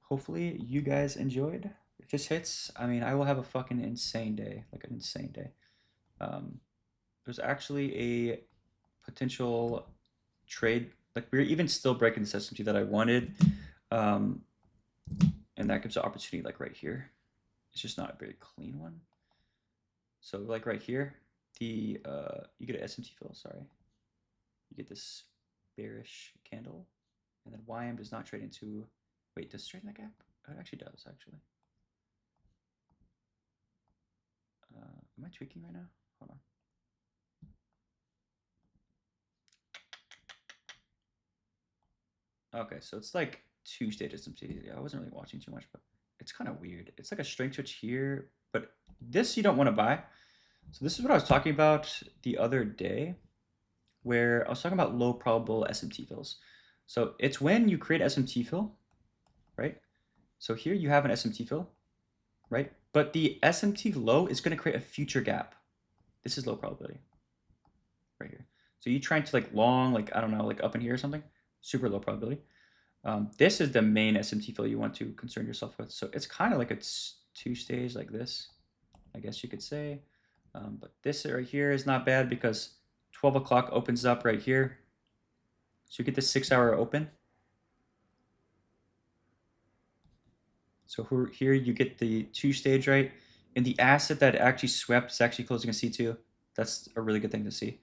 hopefully you guys enjoyed. If this hits, I mean, I will have a fucking insane day, like an insane day. There's actually a potential trade, like we're even still breaking the SMT that I wanted, um, and that gives an opportunity like right here. It's just not a very clean one. So like right here, the you get an SMT fill. Sorry, you get this bearish candle, and then YM does not trade into. Wait, does it trade in that gap? Oh, it actually does actually. Am I tweaking right now? Hold on. Okay, so it's like two stages SMT. Yeah, I wasn't really watching too much, but it's kind of weird. It's like a strength switch here, but this you don't want to buy. So this is what I was talking about the other day, where I was talking about low probable SMT fills. So it's when you create SMT fill, right? So here you have an SMT fill, right? But the SMT low is going to create a future gap. This is low probability right here. So you trying to like long, like, I don't know, like up in here or something, super low probability. This is the main SMT fill you want to concern yourself with. So it's kind of like a two-stage like this, I guess you could say. But this right here is not bad because 12 o'clock opens up right here. So you get the 6-hour open. So here you get the two-stage, right? And the asset that actually swept is actually closing a C2. That's a really good thing to see.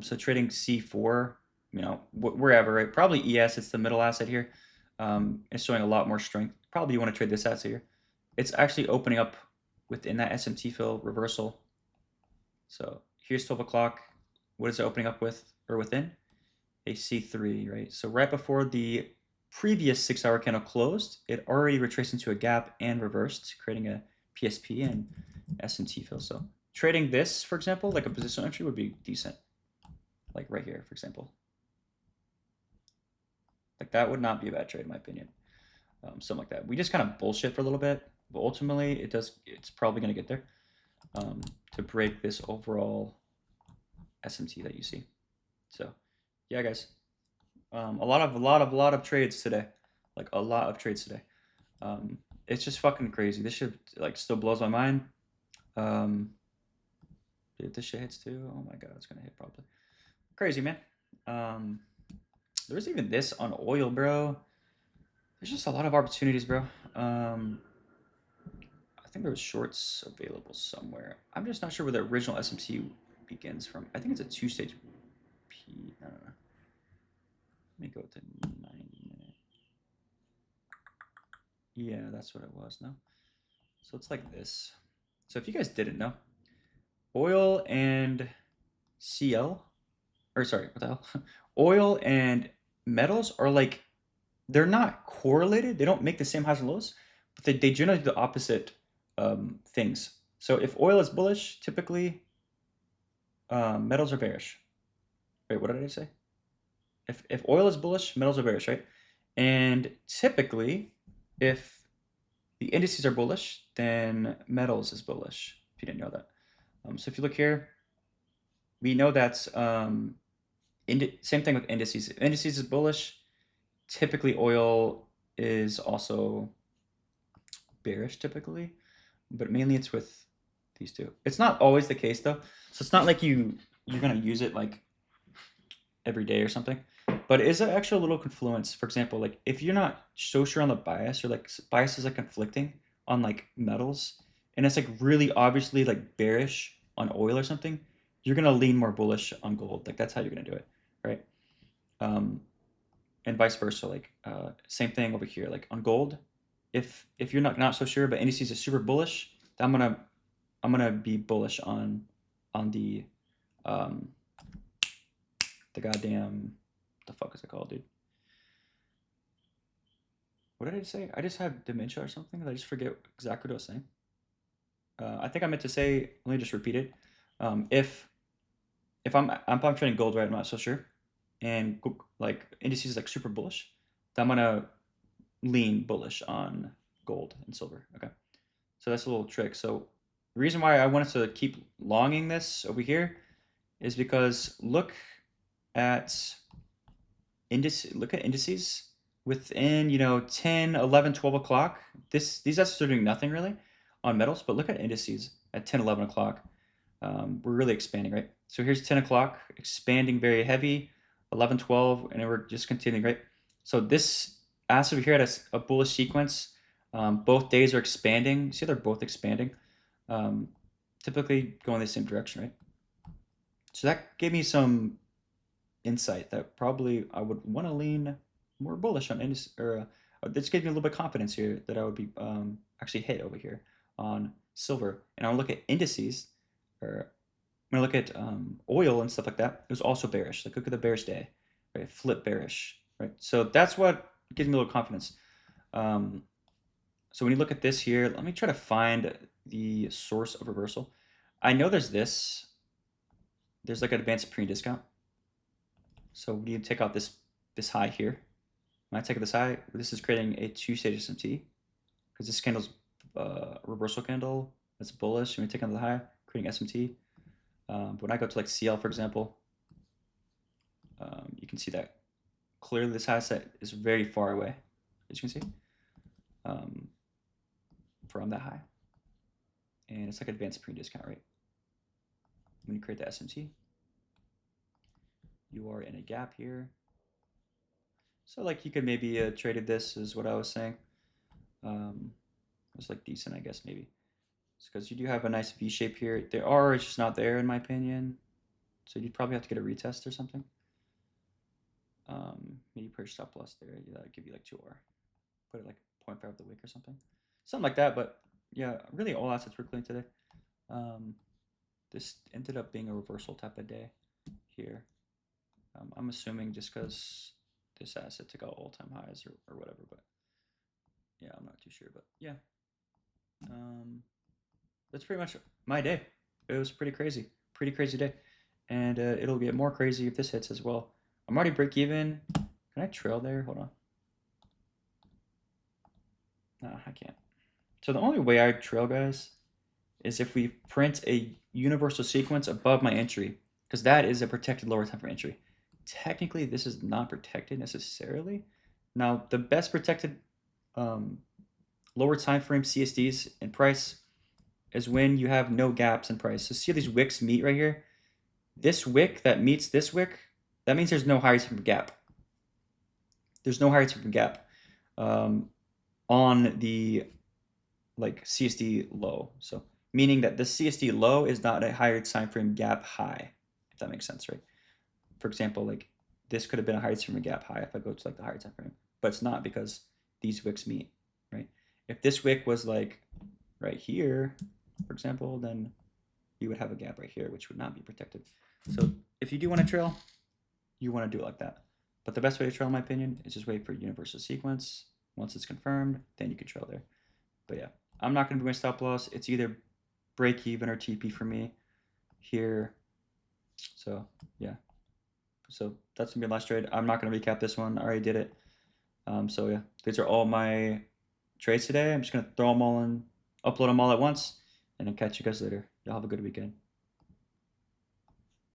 So trading C4, you know, wherever, right? Probably ES, it's the middle asset here. It's showing a lot more strength. Probably you want to trade this asset here. It's actually opening up within that SMT fill reversal. So here's 12 o'clock. What is it opening up with or within? A C3, right? So right before the previous 6-hour candle closed, it already retraced into a gap and reversed, creating a PSP and SMT fill. So trading this, for example, like a positional entry would be decent. Like right here, for example. Like that would not be a bad trade in my opinion. Something like that. We just kind of bullshit for a little bit, but ultimately it's probably going to get there to break this overall SMT that you see. So yeah, guys, a lot of trades today, like a lot of trades today. It's just fucking crazy. This shit like still blows my mind. If this shit hits too, oh my god, it's gonna hit probably. Crazy, man. There's even this on oil, bro. There's just a lot of opportunities, bro. I think there was shorts available somewhere. I'm just not sure where the original SMC begins from. I think it's a two-stage P. I don't know. Let me go to 90-minute. Yeah, that's what it was. No. So it's like this. So if you guys didn't know, oil and CL, or sorry, what the hell? Oil and metals are like, they're not correlated. They don't make the same highs and lows, but they generally do the opposite things. So if oil is bullish, typically metals are bearish. Wait, what did I say? If oil is bullish, metals are bearish, right? And typically, if the indices are bullish, then metals is bullish, if you didn't know that. So if you look here, we know that same thing with indices. If indices is bullish, typically oil is also bearish typically, but mainly it's with these two. It's not always the case though. So it's not like you're gonna use it like every day or something. But it is an actual little confluence. For example, like if you're not so sure on the bias or like bias is like conflicting on like metals and it's like really obviously like bearish on oil or something, you're gonna lean more bullish on gold. Like that's how you're gonna do it, right? And vice versa. Like same thing over here. Like on gold, if you're not so sure, but indices is super bullish, I'm gonna be bullish on the goddamn, the fuck is it called, dude? What did I say? I just have dementia or something. I just forget exactly what I was saying. I think I meant to say. Let me just repeat it. If I'm trading gold, right? I'm not so sure, and like indices is like super bullish, then I'm gonna lean bullish on gold and silver. Okay, so that's a little trick. So the reason why I wanted to keep longing this over here is because look at indices. within, you know, 10, 11, 12 o'clock, these assets are doing nothing really on metals, but look at indices at 10, 11 o'clock. We're really expanding, right? So here's 10 o'clock, expanding very heavy, 11, 12, and then we're just continuing, right? So this asset over here had a bullish sequence. Both days are expanding. See, they're both expanding. Typically going the same direction, right? So that gave me some insight that probably I would want to lean more bullish on indices, or this gave me a little bit of confidence here that I would be actually hit over here on silver. And I'll look at indices, or when I look at oil and stuff like that, it was also bearish. Like look at the bearish day, right? Flip bearish, right? So that's what gives me a little confidence. So when you look at this here, let me try to find the source of reversal. I know there's this. There's like an advanced premium discount. So when you take out this high here, when I take out this high, this is creating a two-stage SMT because this candle's a reversal candle. That's bullish. When you take out the high, creating SMT. But when I go to like CL, for example, you can see that clearly this high set is very far away, as you can see, from that high. And it's like advanced pre-discount rate. When you create the SMT, you are in a gap here. So like you could maybe traded this is what I was saying. It's like decent, I guess, maybe. It's because you do have a nice V shape here. There are, it's just not there in my opinion. So you'd probably have to get a retest or something. Maybe put your stop loss there. Yeah, that'd give you like 2R. Put it like 0.5 of the wick or something. Something like that, but yeah, really all assets were clean today. This ended up being a reversal type of day here. I'm assuming just because this asset took out all-time highs or whatever, but yeah, I'm not too sure, but yeah. That's pretty much my day. It was pretty crazy day. And it'll get more crazy if this hits as well. I'm already break even. Can I trail there? Hold on. No, I can't. So the only way I trail, guys, is if we print a universal sequence above my entry, because that is a protected lower time frame entry. Technically, this is not protected necessarily. Now, the best protected lower time frame CSDs in price is when you have no gaps in price. So see how these wicks meet right here? This wick that meets this wick, that means there's no higher time frame gap. There's no higher time frame gap on the like CSD low. So meaning that the CSD low is not a higher time frame gap high, if that makes sense, right? For example, like this could have been a higher time frame gap high if I go to like the higher time frame, but it's not because these wicks meet, right? If this wick was like right here, for example, then you would have a gap right here, which would not be protected. So if you do want to trail, you want to do it like that. But the best way to trail, in my opinion, is just wait for universal sequence. Once it's confirmed, then you can trail there. But yeah, I'm not going to be my stop loss. It's either break even or TP for me here. So yeah. So that's going to be my last trade. I'm not going to recap this one. I already did it. So yeah, these are all my trades today. I'm just going to throw them all in, upload them all at once, and then catch you guys later. Y'all have a good weekend.